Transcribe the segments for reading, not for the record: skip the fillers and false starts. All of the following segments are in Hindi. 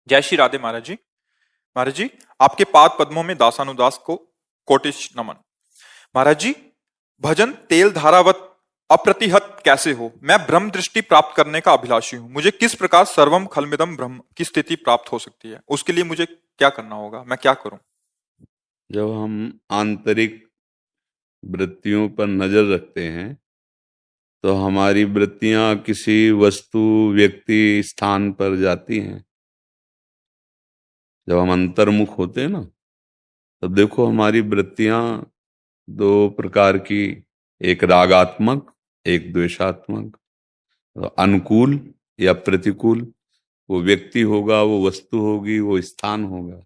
जय श्री राधे महाराज जी। महाराज जी, आपके पाद पद्मों में दासानुदास को कोटिश नमन। महाराज जी, भजन तेल धारावत अप्रतिहत कैसे हो? मैं ब्रह्म दृष्टि प्राप्त करने का अभिलाषी हूँ। मुझे किस प्रकार सर्वम खलमिदम ब्रह्म की स्थिति प्राप्त हो सकती है? उसके लिए मुझे क्या करना होगा? मैं क्या करूं? जब हम आंतरिक वृत्तियों पर नजर रखते हैं तो हमारी वृत्तियां किसी वस्तु, व्यक्ति, स्थान पर जाती हैं। जब हम अंतर्मुख होते हैं ना, तब देखो हमारी वृत्तियां दो प्रकार की, एक रागात्मक, एक द्वेषात्मक। तो अनुकूल या प्रतिकूल, वो व्यक्ति होगा, वो वस्तु होगी, वो स्थान होगा।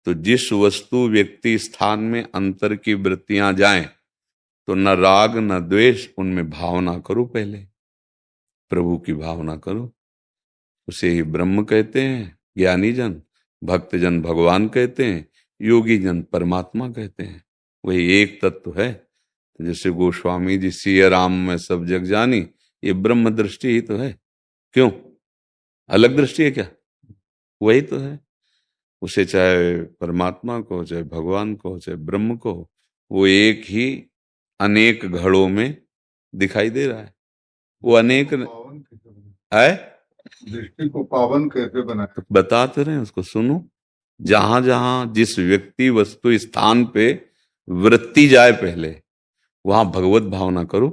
तो जिस वस्तु, व्यक्ति, स्थान में अंतर की वृत्तियां जाएं तो न राग न द्वेष, उनमें भावना करो। पहले प्रभु की भावना करो। उसे ही ब्रह्म कहते हैं ज्ञानी जन, भक्तजन भगवान कहते हैं, योगी जन परमात्मा कहते हैं। वही एक तत्व है। तो जैसे गोस्वामी जी सिया राम में सब जग जानी, ये ब्रह्म दृष्टि ही तो है। क्यों अलग दृष्टि है क्या? वही तो है। उसे चाहे परमात्मा को, चाहे भगवान को, चाहे ब्रह्म को, वो एक ही अनेक घड़ों में दिखाई दे रहा है। वो अनेक है। दृष्टि को पावन कैसे बनाए? तो बता तो रहे हैं, उसको सुनो। जहां जहां जिस व्यक्ति, वस्तु, स्थान पे वृत्ति जाए, पहले वहां भगवत भावना करो,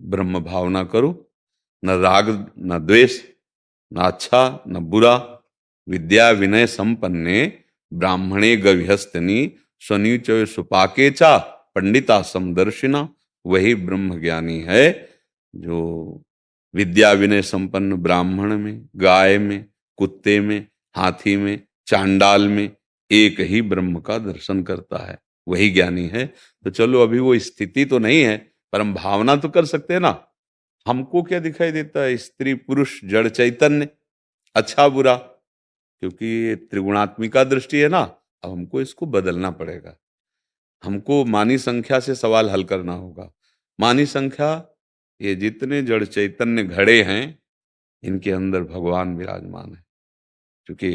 ब्रह्म भावना करो। न राग न द्वेष, न अच्छा न बुरा। विद्या विनय संपन्ने ब्राह्मणे गविहस्तनी स्वनीच सुपाके चा पंडिता समदर्शिना। वही ब्रह्म ज्ञानी है जो विद्या विनय संपन्न ब्राह्मण में, गाय में, कुत्ते में, हाथी में, चांडाल में एक ही ब्रह्म का दर्शन करता है। वही ज्ञानी है। तो चलो, अभी वो स्थिति तो नहीं है, पर हम भावना तो कर सकते हैं ना। हमको क्या दिखाई देता है? स्त्री पुरुष जड़ चैतन्य, अच्छा बुरा, क्योंकि ये त्रिगुणात्मिका दृष्टि है ना। अब हमको इसको बदलना पड़ेगा। हमको मानी संख्या से सवाल हल करना होगा। मानी संख्या, ये जितने जड़ चैतन्य घड़े हैं, इनके अंदर भगवान विराजमान है। क्योंकि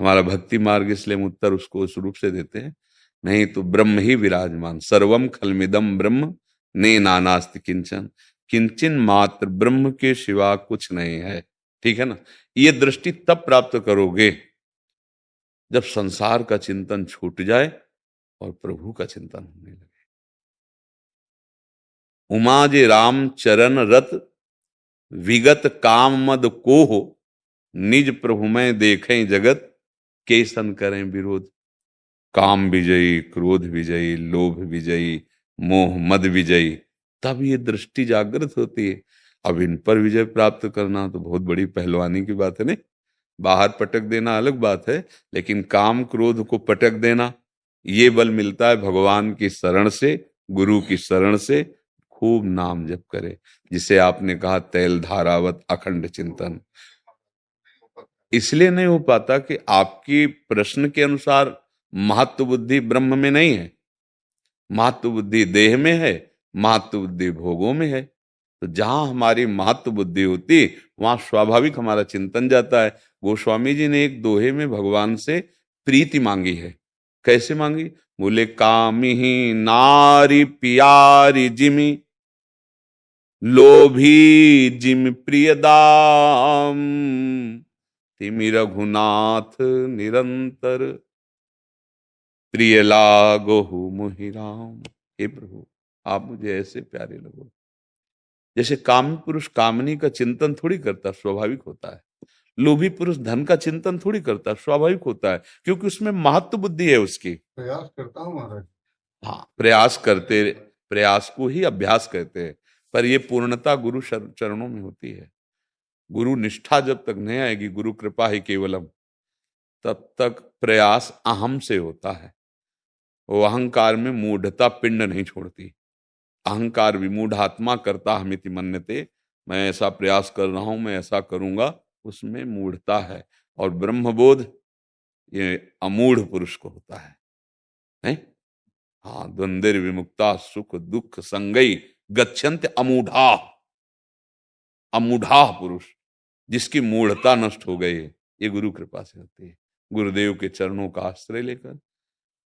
हमारा भक्ति मार्ग, इसलिए हम उत्तर उसको उस रूप से देते हैं। नहीं तो ब्रह्म ही विराजमान, सर्वम खलमिदम ब्रह्म ने नानास्ति किंचन। किंचन मात्र ब्रह्म के सिवा कुछ नहीं है। ठीक है ना? ये दृष्टि तब प्राप्त करोगे जब संसार का चिंतन छूट जाए और प्रभु का चिंतन होने लगे। उमा जे राम चरण रत विगत काम मद को हो, निज प्रभु में देखें जगत केसन करें विरोध। काम विजयी, क्रोध विजयी, लोभ विजयी, मोह मद विजयी, तब ये दृष्टि जागृत होती है। अब इन पर विजय प्राप्त करना तो बहुत बड़ी पहलवानी की बात है। नहीं, बाहर पटक देना अलग बात है, लेकिन काम क्रोध को पटक देना, ये बल मिलता है भगवान की शरण से, गुरु की शरण से। खूब नाम जप करे, जिसे आपने कहा तैल धारावत अखंड चिंतन। इसलिए नहीं हो पाता कि आपकी प्रश्न के अनुसार महत्व बुद्धि ब्रह्म में नहीं है। महत्व बुद्धि देह में है, महत्व बुद्धि भोगों में है। तो जहां हमारी महत्व बुद्धि होती, वहां स्वाभाविक हमारा चिंतन जाता है। गोस्वामी जी ने एक दोहे में भगवान से प्रीति मांगी है। कैसे मांगी? बोले, कामी ही नारी प्यारी जिमी, लोभी जिम प्रिय दाम, तिमि रघुनाथ निरंतर, प्रिय लागो मोहि राम। हे प्रभु, आप मुझे ऐसे प्यारे लगो। जैसे कामी पुरुष कामनी का चिंतन थोड़ी करता, स्वाभाविक होता है। लोभी पुरुष धन का चिंतन थोड़ी करता, स्वाभाविक होता है, क्योंकि उसमें महत्व बुद्धि है उसकी। प्रयास करता हूँ महाराज। हाँ, प्रयास करते, प्रयास को ही अभ्यास कहते हैं। पर ये पूर्णता गुरु चरणों में होती है। गुरु निष्ठा जब तक नहीं आएगी, गुरु कृपा ही केवलम, तब तक प्रयास अहम से होता है। वो अहंकार में मूढ़ता पिंड नहीं छोड़ती। अहंकार विमूढ़ात्मा करता हमिति मन्यते, मैं ऐसा प्रयास कर रहा हूं, मैं ऐसा करूंगा, उसमें मूढ़ता है। और ब्रह्मबोध ये अमूढ़ पुरुष को होता है। नहीं? हाँ, द्वंद्व विमुक्ता सुख दुख संगई गच्छन्त अमूढ़ा। अमूढ़ा पुरुष, जिसकी मूढ़ता नष्ट हो गई है। ये गुरु कृपा से होती है। गुरुदेव के चरणों का आश्रय लेकर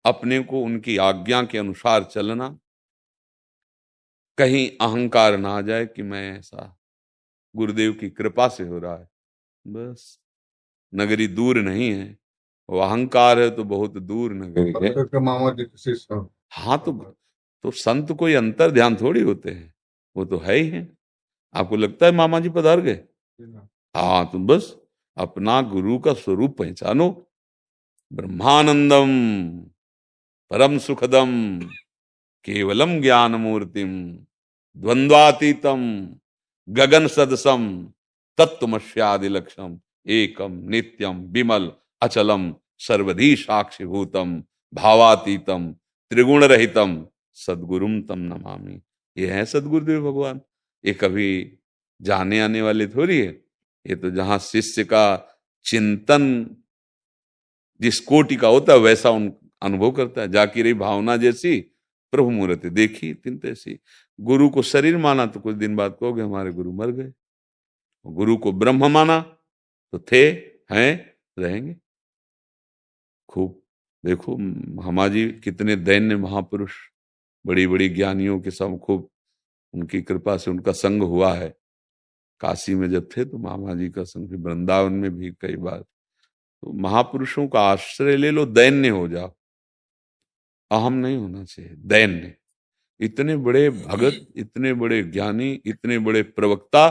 अपने को उनकी आज्ञा के अनुसार चलना, कहीं अहंकार ना आ जाए कि मैं ऐसा, गुरुदेव की कृपा से हो रहा है बस। नगरी दूर नहीं है, वो अहंकार है तो बहुत दूर नगरी है। भक्त के मामा जी किसी सब हाँ तो संत कोई अंतर ध्यान थोड़ी होते हैं, वो तो है ही है। आपको लगता है मामा जी पधार गए? हाँ, तो बस अपना गुरु का स्वरूप पहचानो। ब्रह्मानंदम परम सुखदम केवलम ज्ञान मूर्तिम द्वंद्वातीतम गगन सदसम तत्वमस्यादि लक्ष्यम एकम नित्यम विमल अचलम सर्वधी साक्षी भूतम भावातीतम त्रिगुण रहितम सदगुरुम तम नमामि। ये है सदगुरुदेव भगवान। ये कभी जाने आने वाले थोड़ी है। ये तो जहां शिष्य का चिंतन जिस कोटि का होता है वैसा उन अनुभव करता है। जाकी रही भावना जैसी प्रभु मूर्ति देखी तिन ऐसी। गुरु को शरीर माना तो कुछ दिन बाद कहोगे हमारे गुरु मर गए। गुरु को ब्रह्म माना तो थे, हैं, रहेंगे। खूब देखो हमाजी कितने दैन्य महापुरुष, बड़ी बड़ी ज्ञानियों के सब खूब उनकी कृपा से उनका संग हुआ है। काशी में जब थे तो मामा जी का संग, वृंदावन में भी कई बार। तो महापुरुषों का आश्रय ले लो, दैन्य हो जाओ। अहम नहीं होना चाहिए, दैन्य। इतने बड़े भगत, इतने बड़े ज्ञानी, इतने बड़े प्रवक्ता।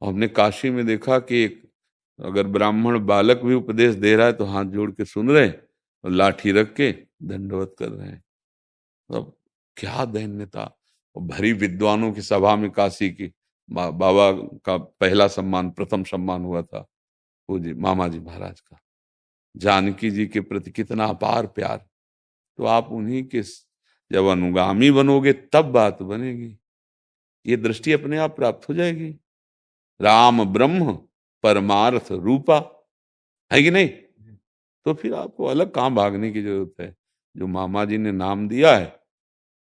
हमने काशी में देखा कि एक अगर ब्राह्मण बालक भी उपदेश दे रहा है तो हाथ जोड़ के सुन रहे हैं और लाठी रख के दंडवत कर रहे हैं। अब क्या दैन्यता। और भरी विद्वानों की सभा में काशी की बाबा का पहला सम्मान, प्रथम सम्मान हुआ था वो जी मामा जी महाराज का। जानकी जी के प्रति कितना अपार प्यार। तो आप उन्हीं के जब अनुगामी बनोगे तब बात बनेगी। ये दृष्टि अपने आप प्राप्त हो जाएगी। राम ब्रह्म परमार्थ रूपा, है कि नहीं? तो फिर आपको अलग कहां भागने की जरूरत है। जो मामा जी ने नाम दिया है,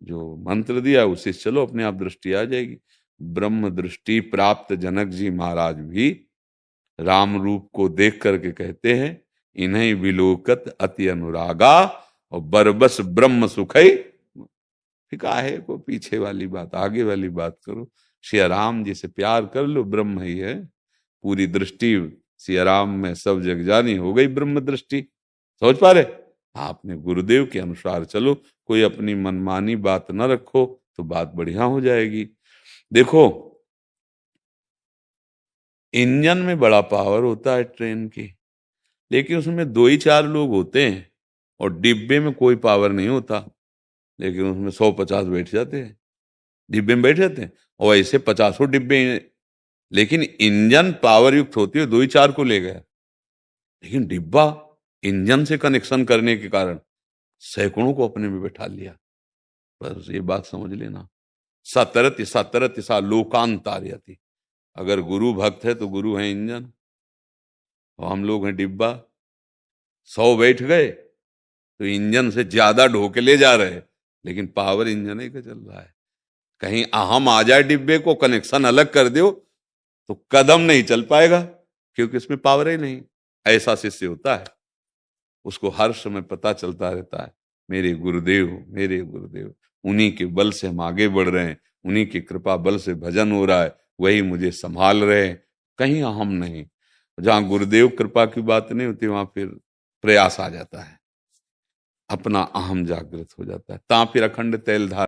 जो मंत्र दिया है, उसे चलो, अपने आप दृष्टि आ जाएगी। ब्रह्म दृष्टि प्राप्त जनक जी महाराज भी राम रूप को देख करके कहते हैं, इन्हीं विलोकत अति अनुरागा और बरबस ब्रह्म सुखई। फिका है को पीछे वाली बात, आगे वाली बात करो। श्री राम जी से प्यार कर लो, ब्रह्म ही है। पूरी दृष्टि श्री राम में सब जग जानी, हो गई ब्रह्म दृष्टि। समझ पा रहे? आपने गुरुदेव के अनुसार चलो, कोई अपनी मनमानी बात न रखो तो बात बढ़िया हो जाएगी। देखो इंजन में बड़ा पावर होता है ट्रेन की, लेकिन उसमें 2 ही 4 लोग होते हैं। और डिब्बे में कोई पावर नहीं होता, लेकिन उसमें 150 बैठ जाते हैं, डिब्बे में बैठ जाते हैं। और ऐसे 50 डिब्बे, लेकिन इंजन पावर युक्त होती है, 2 ही 4 को ले गया। लेकिन डिब्बा इंजन से कनेक्शन करने के कारण सैकड़ों को अपने में बैठा लिया। बस ये बात समझ लेना। सतरति सतरति सा लोकांतार्यति। अगर गुरु भक्त है तो गुरु है इंजन और हम लोग हैं डिब्बा। 100 बैठ गए तो इंजन से ज्यादा ढोके ले जा रहे, लेकिन पावर इंजन ही का चल रहा है। कहीं अहम आ जाए डिब्बे को, कनेक्शन अलग कर दो तो कदम नहीं चल पाएगा, क्योंकि इसमें पावर ही नहीं। ऐसा शिष्य होता है, उसको हर समय पता चलता रहता है मेरे गुरुदेव, मेरे गुरुदेव, उन्हीं के बल से हम आगे बढ़ रहे हैं, उन्हीं की कृपा बल से भजन हो रहा है, वही मुझे संभाल रहे हैं, कहीं अहम नहीं। जहां गुरुदेव कृपा की बात नहीं होती वहां फिर प्रयास आ जाता है, अपना अहम जागृत हो जाता है। ता फिर अखंड तैल धार